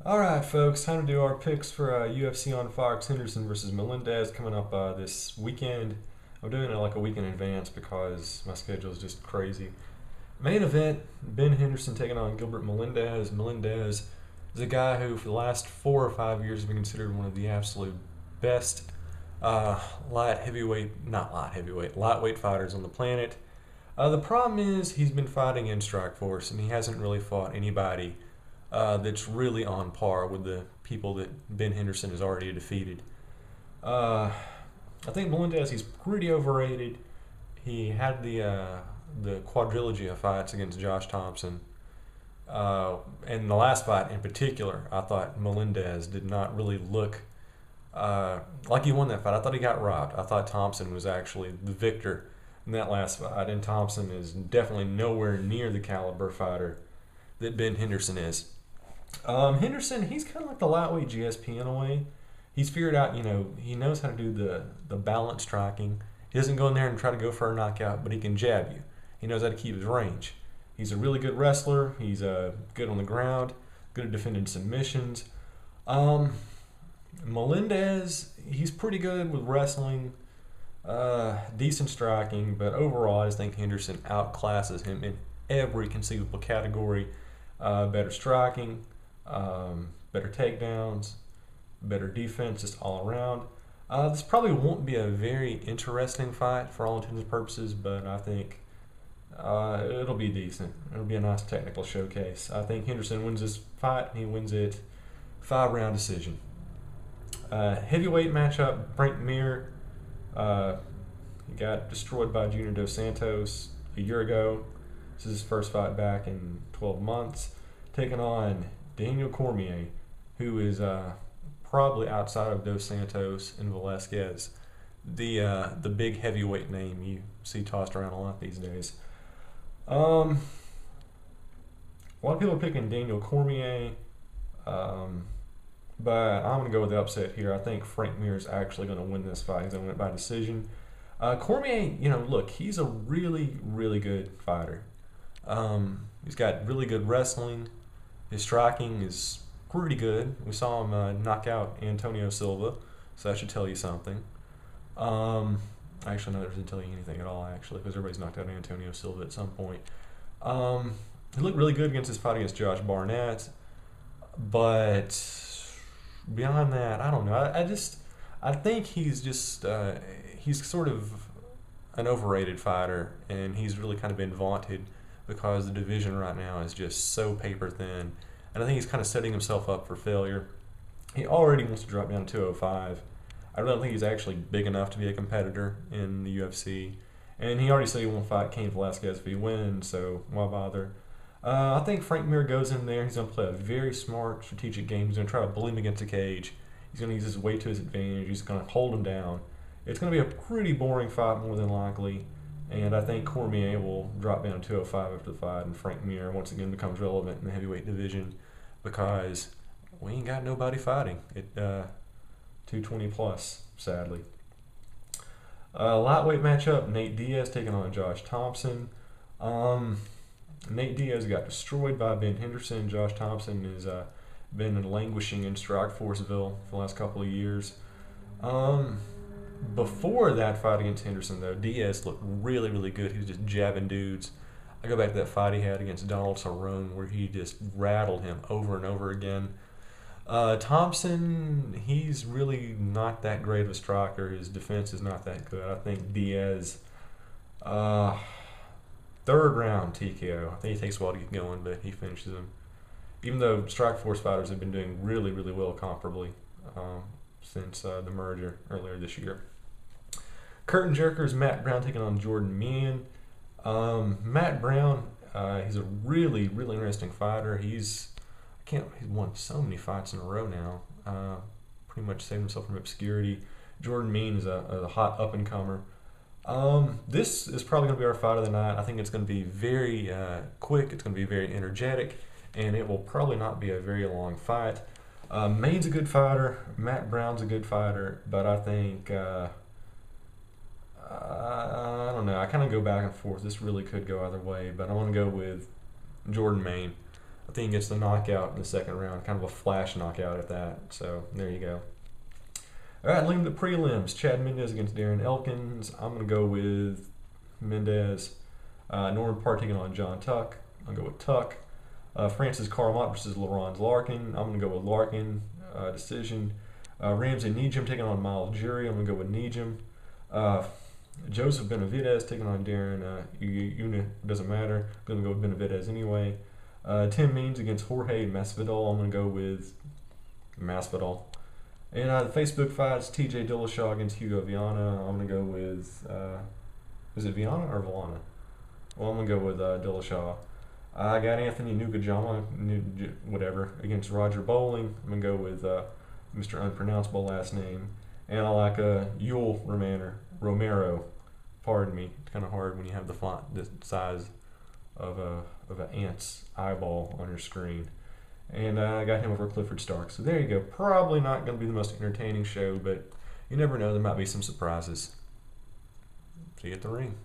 Alright, folks, time to do our picks for UFC on Fox. Henderson versus Melendez coming up this weekend. I'm doing it like a week in advance because my schedule is just crazy. Main event, Ben Henderson taking on Gilbert Melendez. Melendez is a guy who, for the last 4 or 5 years, has been considered one of the absolute best lightweight fighters on the planet. The problem is he's been fighting in Strikeforce, and he hasn't really fought anybody that's really on par with the people that Ben Henderson has already defeated. I think Melendez, he's pretty overrated. He had the quadrilogy of fights against Josh Thomson. And the last fight in particular, I thought Melendez did not really look like he won that fight. I thought he got robbed. I thought Thomson was actually the victor in that last fight, and Thomson is definitely nowhere near the caliber fighter that Ben Henderson is. Henderson, he's kind of like the lightweight GSP in a way. He's figured out, he knows how to do the balance striking. He doesn't go in there and try to go for a knockout, but he can jab you. He knows how to keep his range. He's a really good wrestler. He's good on the ground, good at defending submissions. Melendez, he's pretty good with wrestling, decent striking, but overall I just think Henderson outclasses him in every conceivable category. Better striking, better takedowns, better defense, just all around. This probably won't be a very interesting fight for all intents and purposes, but I think it'll be decent. It'll be a nice technical showcase. I think Henderson wins this fight, and he wins it 5-round decision. Heavyweight matchup, Frank Mir. He got destroyed by Junior Dos Santos a year ago. This is his first fight back in 12 months, taking on Daniel Cormier, who is probably outside of Dos Santos and Velasquez, the big heavyweight name you see tossed around a lot these days. A lot of people are picking Daniel Cormier, but I'm going to go with the upset here. I think Frank Mir is actually going to win this fight. He's going to win it by decision. Cormier, look, he's a really, really good fighter. He's got really good wrestling. His striking is pretty good. We saw him knock out Antonio Silva, so that should tell you something. Actually, no, that doesn't tell you anything at all, actually, because everybody's knocked out Antonio Silva at some point. He looked really good against his fight against Josh Barnett, but beyond that, I don't know. I think he's just he's sort of an overrated fighter, and he's really kind of been vaunted because the division right now is just so paper thin, and I think he's kind of setting himself up for failure. He already wants to drop down to 205. I really don't think he's actually big enough to be a competitor in the UFC, and he already said he won't fight Cain Velasquez if he wins, so why bother? I think Frank Mir goes in there. He's going to play a very smart, strategic game. He's going to try to bully him against the cage. He's going to use his weight to his advantage. He's going to hold him down. It's going to be a pretty boring fight, more than likely. And I think Cormier will drop down to 205 after the fight, and Frank Mir once again becomes relevant in the heavyweight division because we ain't got nobody fighting at 220 plus, sadly. Lightweight matchup, Nate Diaz taking on Josh Thomson. Nate Diaz got destroyed by Ben Henderson. Josh Thomson has been languishing in Strikeforceville for the last couple of years. Before that fight against Henderson, though, Diaz looked really, really good. He was just jabbing dudes. I go back to that fight he had against Donald Cerrone where he just rattled him over and over again. Thomson, he's really not that great of a striker. His defense is not that good. I think Diaz, 3rd round TKO. I think he takes a while to get going, but he finishes him. Even though Strikeforce fighters have been doing really, really well comparably since the merger earlier this year. Curtain jerkers, Matt Brown taking on Jordan Mein. Matt Brown, he's a really, really interesting fighter. He's won so many fights in a row now. Pretty much saved himself from obscurity. Jordan Mein is a hot up-and-comer. This is probably going to be our fight of the night. I think it's going to be very quick. It's going to be very energetic, and it will probably not be a very long fight. Main's a good fighter. Matt Brown's a good fighter, but I think I don't know. I kind of go back and forth. This really could go either way, but I want to go with Jordan Mein. I think he gets the knockout in the second round, kind of a flash knockout at that. So there you go. All right, leaving the prelims. Chad Mendez against Darren Elkins. I'm going to go with Mendez. Norman Park taking on John Tuck. I'll go with Tuck. Francis Carmont versus Laurent Larkin. I'm going to go with Larkin. Decision. Ramsey Needham taking on Miles Jury. I'm going to go with Needham. Joseph Benavidez taking on Darren doesn't matter. I'm going to go with Benavidez anyway. Tim Means against Jorge Masvidal. I'm going to go with Masvidal. And the Facebook fights, TJ Dillashaw against Hugo Viana. I'm going to go with, is it Viana or Villana? Well, I'm going to go with Dillashaw. I got Anthony Nukajama, whatever, against Roger Bowling. I'm going to go with Mr. Unpronounceable last name. And I like Yul Romero. Pardon me. It's kind of hard when you have the size of an ant's eyeball on your screen. And I got him over Clifford Stark. So there you go. Probably not going to be the most entertaining show, but you never know. There might be some surprises. See you at the ring.